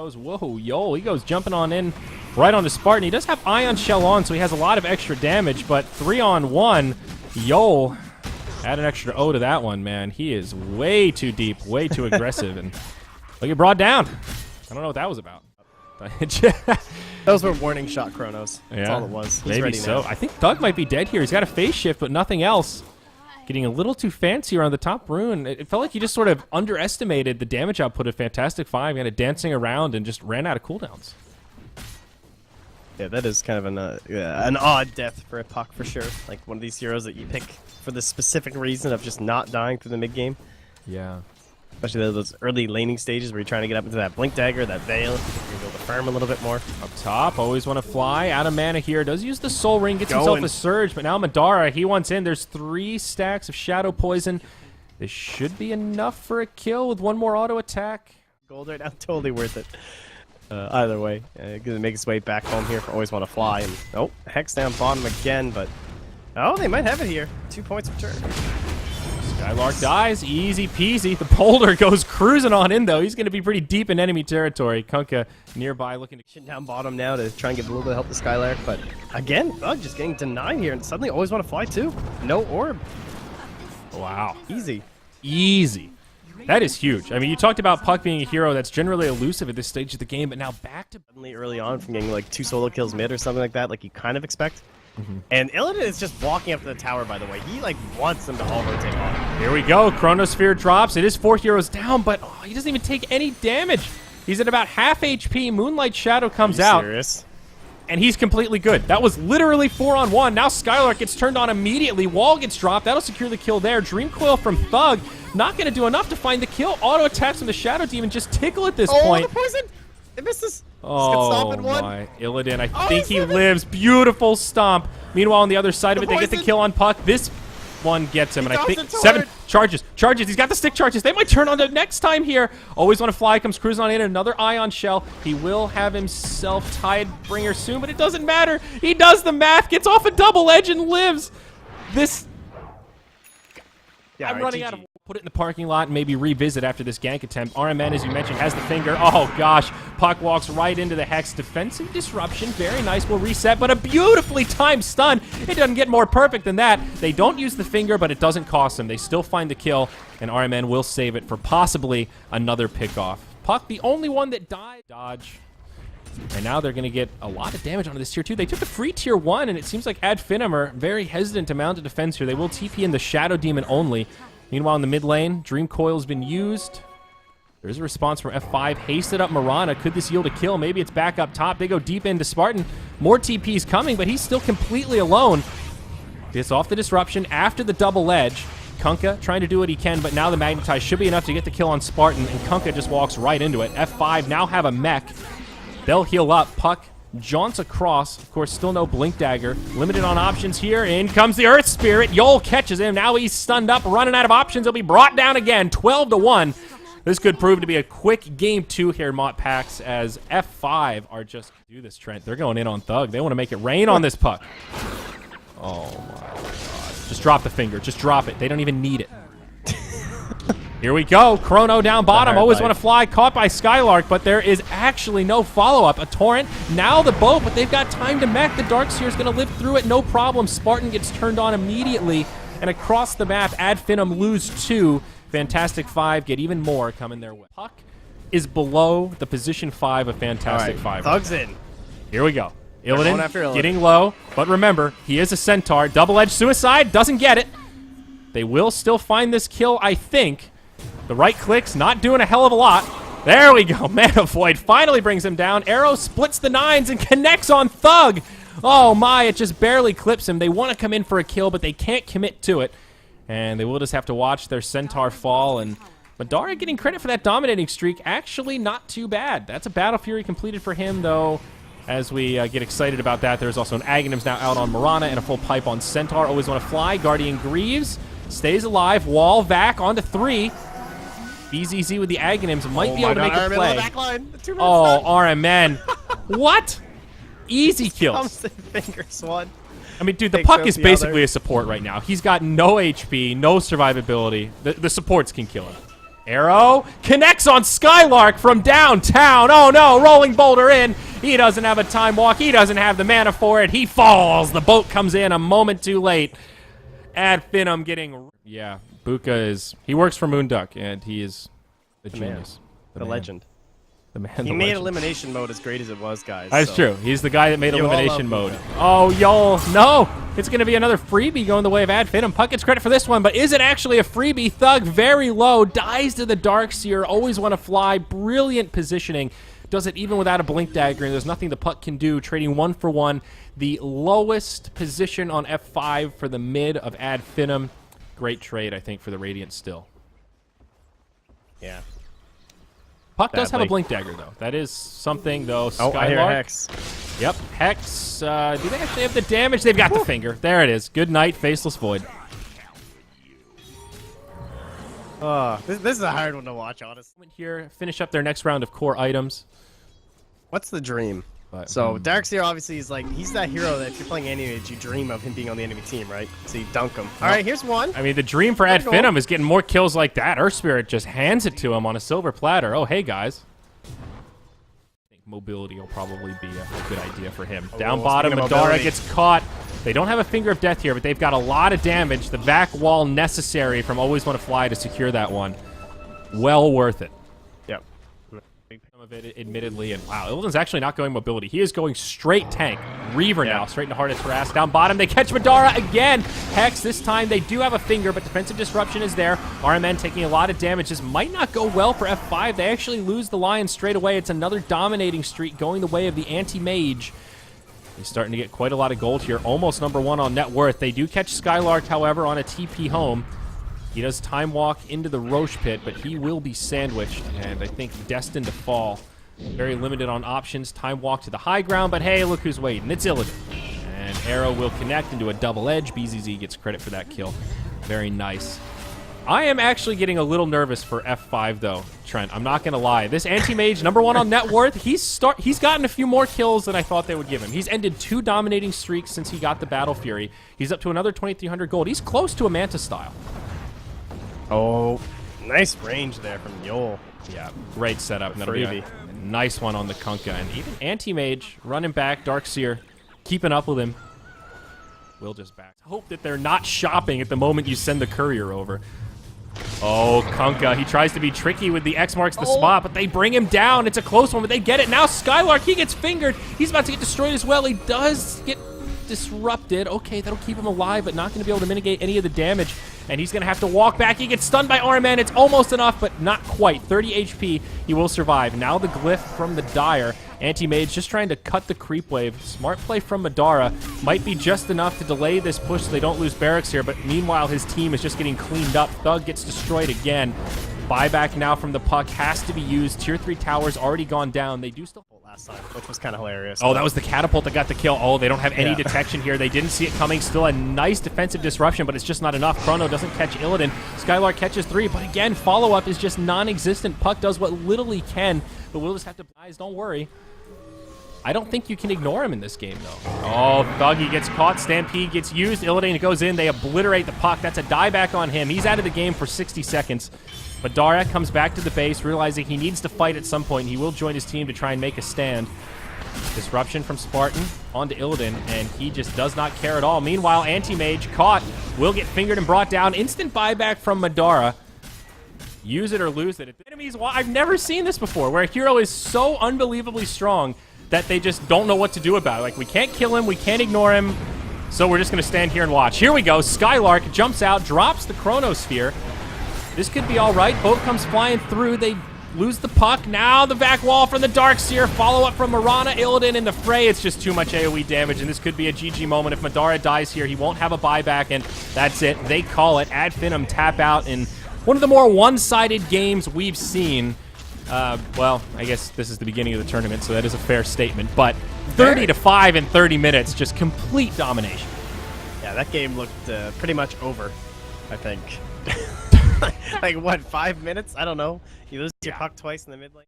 goes. Whoa, yo, he goes jumping on in right onto Spartan. He does have Ion Shell on, so he has a lot of extra damage, but 3-on-1, yo, add an extra O to that one, man. He is way too deep, way too aggressive, and look, get brought down. I don't know what that was about. Those were warning shot chronos. That's all it was. He's maybe so. I think ThuG might be dead here. He's got a phase shift, but nothing else. Getting a little too fancy around the top rune. It felt like he just sort of underestimated the damage output of Fantastic.Five, kind of dancing around and just ran out of cooldowns. Yeah, that is kind of an odd death for a Puck for sure. Like one of these heroes that you pick for the specific reason of just not dying through the mid game. Yeah. Especially those early laning stages where you're trying to get up into that Blink Dagger, that Veil. You're able to farm a little bit more. Up top, always want to fly. Out of mana here. Does use the Soul Ring, gets himself a Surge, but now Madara, he wants in. There's 3 stacks of Shadow Poison. This should be enough for a kill with one more auto attack. Gold right now, totally worth it. Either way, gonna make his way back home here for Always Want to Fly. And oh, Hex down bottom again, but oh, they might have it here. 2 points of turn. Skylark dies, easy peasy. The Boulder goes cruising on in, though. He's going to be pretty deep in enemy territory. Kunkka nearby looking to shit down bottom now to try and give a little bit of help to Skylark. But again, ThuG just getting denied here, and suddenly Always Want to Fly too. No orb. Wow. Easy. Easy. That is huge. I mean, you talked about Puck being a hero that's generally elusive at this stage of the game, but now back to... Suddenly early on from getting like 2 solo kills mid or something like that, like you kind of expect. And Illidan is just walking up to the tower, by the way. He, like, wants them to all rotate on. Here we go. Chronosphere drops. It is 4 heroes down, but he doesn't even take any damage. He's at about half HP. Moonlight Shadow comes out. Serious? And he's completely good. That was literally 4-on-1. Now Skylark gets turned on immediately. Wall gets dropped. That'll secure the kill there. Dream Coil from ThuG. Not going to do enough to find the kill. Auto attacks from the Shadow Demon just tickle at this point. Oh, the poison! It misses. Oh, my. Illidan, I think he lives. Beautiful stomp. Meanwhile, on the other side of it, they get the kill on Puck. This one gets him, and I think 7 charges. He's got the stick charges. They might turn on the next time here. Always Want to Fly comes cruising on in. Another Ion Shell. He will have himself Tidebringer soon, but it doesn't matter. He does the math, gets off a double edge, and lives. This... Yeah, I'm running out of... Put it in the parking lot and maybe revisit after this gank attempt. RMN, as you mentioned, has the finger. Oh, gosh. Puck walks right into the Hex. Defensive disruption. Very nice. Will reset, but a beautifully timed stun. It doesn't get more perfect than that. They don't use the finger, but it doesn't cost them. They still find the kill, and RMN will save it for possibly another pickoff. Puck, the only one that died. Dodge. And now they're going to get a lot of damage onto this tier 2. They took a free tier 1, and it seems like AD FINEM are very hesitant to mount a defense here. They will TP in the Shadow Demon only. Meanwhile, in the mid lane, Dream Coil has been used. There's a response from F5. Hasted up Mirana. Could this yield a kill? Maybe it's back up top. They go deep into Spartan. More TPs coming, but he's still completely alone. Gets off the disruption after the double edge. Kunkka trying to do what he can, but now the Magnetize should be enough to get the kill on Spartan, and Kunkka just walks right into it. F5 now have a mech. They'll heal up. Puck jaunts across. Of course, still no Blink Dagger. Limited on options here. In comes the Earth Spirit. Yol catches him. Now he's stunned up, running out of options. He'll be brought down again. 12-1. This could prove to be a quick game 2 here, MottPax, as F5 are just... Do this, Trent. They're going in on ThuG. They want to make it rain on this Puck. Oh, my God. Just drop the finger. Just drop it. They don't even need it. Here we go. Chrono down bottom. Always Want to Fly. Caught by Skylark, but there is actually no follow-up. A Torrent. Now the boat, but they've got time to mech. The Darkseer's going to live through it. No problem. Spartan gets turned on immediately. And across the map, AD FINEM lose 2. Fantastic.Five get even more coming their way. Puck is below the position 5 of Fantastic.Five. ThuG's in. Here we go. Illidan getting low, but remember, he is a Centaur. Double-edged suicide, doesn't get it. They will still find this kill, I think. The right click's not doing a hell of a lot. There we go. Mana Void finally brings him down. Arrow splits the 9s and connects on ThuG. Oh my, it just barely clips him. They want to come in for a kill, but they can't commit to it. And they will just have to watch their Centaur fall. And Madara getting credit for that dominating streak. Actually not too bad. That's a Battle Fury completed for him, though. As we get excited about that, there's also an Aghanim's now out on Mirana and a full pipe on Centaur. Always Want to Fly. Guardian Greaves stays alive. Wall Vac onto 3. BZZ with the Aghanims might be able to make a play. Oh, RMN. What? Easy kills. I mean, dude, the Puck is basically a support right now. He's got no HP, no survivability. The supports can kill him. Arrow connects on Skylark from downtown. Oh no, rolling boulder in. He doesn't have a time walk. He doesn't have the mana for it. He falls. The boat comes in a moment too late. AD FINEM getting... Yeah, Buka is... He works for Moonduck, and he is the genius. The legend. The man, he made elimination mode as great as it was, guys. That's true. He's the guy that made elimination mode. Oh, y'all. No. It's going to be another freebie going the way of AD FINEM. Puck gets credit for this one, but is it actually a freebie? ThuG very low. Dies to the Darkseer. Always want to fly. Brilliant positioning. Does it even without a blink dagger, and there's nothing the Puck can do. Trading 1-for-1. The lowest position on F5 for the mid of AD FINEM. Great trade, I think, for the Radiant still. Yeah. Puck does have a blink dagger, though. That is something, though. Skylark. Oh, I hear Hex. Yep, Hex. Do they actually have the damage? They've got the finger. There it is. Good night, Faceless Void. This is a hard one to watch, honestly. Here, finish up their next round of core items. What's the dream? But, so Darkseer obviously is like, he's that hero that if you're playing Anti-Mage, you dream of him being on the enemy team, right? So you dunk him. All right, here's one. I mean, the dream for AD FINEM is getting more kills like that. Earth Spirit just hands it to him on a silver platter. Oh, hey, guys. I think mobility will probably be a good idea for him. Down bottom, Madara gets caught. They don't have a Finger of Death here, but they've got a lot of damage. The back wall necessary from Always Want to Fly to secure that one. Well worth it. Yep. Some of it, admittedly, and wow, Illidan's actually not going mobility. He is going straight tank. Reaver now, straight into hardest harass. Down bottom, they catch Madara again. Hex, this time they do have a finger, but defensive disruption is there. RMN taking a lot of damage. This might not go well for F5. They actually lose the Lion straight away. It's another dominating streak going the way of the anti-mage. He's starting to get quite a lot of gold here. Almost #1 on net worth. They do catch Skylark, however, on a TP home. He does time walk into the Roche pit, but he will be sandwiched, and I think destined to fall. Very limited on options. Time walk to the high ground, but hey, look who's waiting. It's Illidan. And Arrow will connect into a double edge. BZZ gets credit for that kill. Very nice. I am actually getting a little nervous for F5, though, Trent. I'm not going to lie. This anti-mage, #1 on net worth, he's gotten a few more kills than I thought they would give him. He's ended 2 dominating streaks since he got the Battle Fury. He's up to another 2,300 gold. He's close to a Manta style. Oh, nice range there from Yol. Yeah, great setup. And that'll be a nice one on the Kunkka. And even anti-mage running back, Darkseer keeping up with him. Will just back. Hope that they're not shopping at the moment you send the courier over. Oh, Kunkka. He tries to be tricky with the X marks the spot, but they bring him down. It's a close one, but they get it. Now Skylark, he gets fingered. He's about to get destroyed as well. He does get disrupted. Okay, that'll keep him alive, but not going to be able to mitigate any of the damage. And he's going to have to walk back. He gets stunned by RMN. It's almost enough, but not quite. 30 HP. He will survive. Now the glyph from the Dire. Anti-Mage just trying to cut the creep wave. Smart play from Madara. Might be just enough to delay this push so they don't lose barracks here, but meanwhile his team is just getting cleaned up. ThuG gets destroyed again. Buyback now from the Puck has to be used. Tier 3 towers already gone down. They do still last time, which was kind of hilarious. Oh, that was the catapult that got the kill. Oh, they don't have any detection here. They didn't see it coming. Still a nice defensive disruption, but it's just not enough. Chrono doesn't catch Illidan. Skylark catches 3, but again, follow-up is just non-existent. Puck does what little he can, but we'll just have to... Guys, don't worry. I don't think you can ignore him in this game, though. Oh, ThuG, he gets caught. Stampede gets used. Illidan goes in. They obliterate the Puck. That's a dieback on him. He's out of the game for 60 seconds. Madara comes back to the base, realizing he needs to fight at some point. He will join his team to try and make a stand. Disruption from Spartan onto Illidan, and he just does not care at all. Meanwhile, Anti-Mage caught, will get fingered and brought down. Instant buyback from Madara. Use it or lose it. Enemies, I've never seen this before, where a hero is so unbelievably strong that they just don't know what to do about it. Like, we can't kill him, we can't ignore him, so we're just going to stand here and watch. Here we go. Skylark jumps out, drops the Chronosphere. This could be all right. Boat comes flying through. They lose the Puck. Now the back wall from the Darkseer. Follow-up from Mirana. Illidan in the fray. It's just too much AoE damage, and this could be a GG moment. If Madara dies here, he won't have a buyback, and that's it. They call it. AD FINEM tap out in one of the more one-sided games we've seen. Well, I guess this is the beginning of the tournament, so that is a fair statement. But 30-5 in 30 minutes, just complete domination. Yeah, that game looked pretty much over, I think. Like, what, 5 minutes? I don't know. You lose your Puck twice in the mid lane.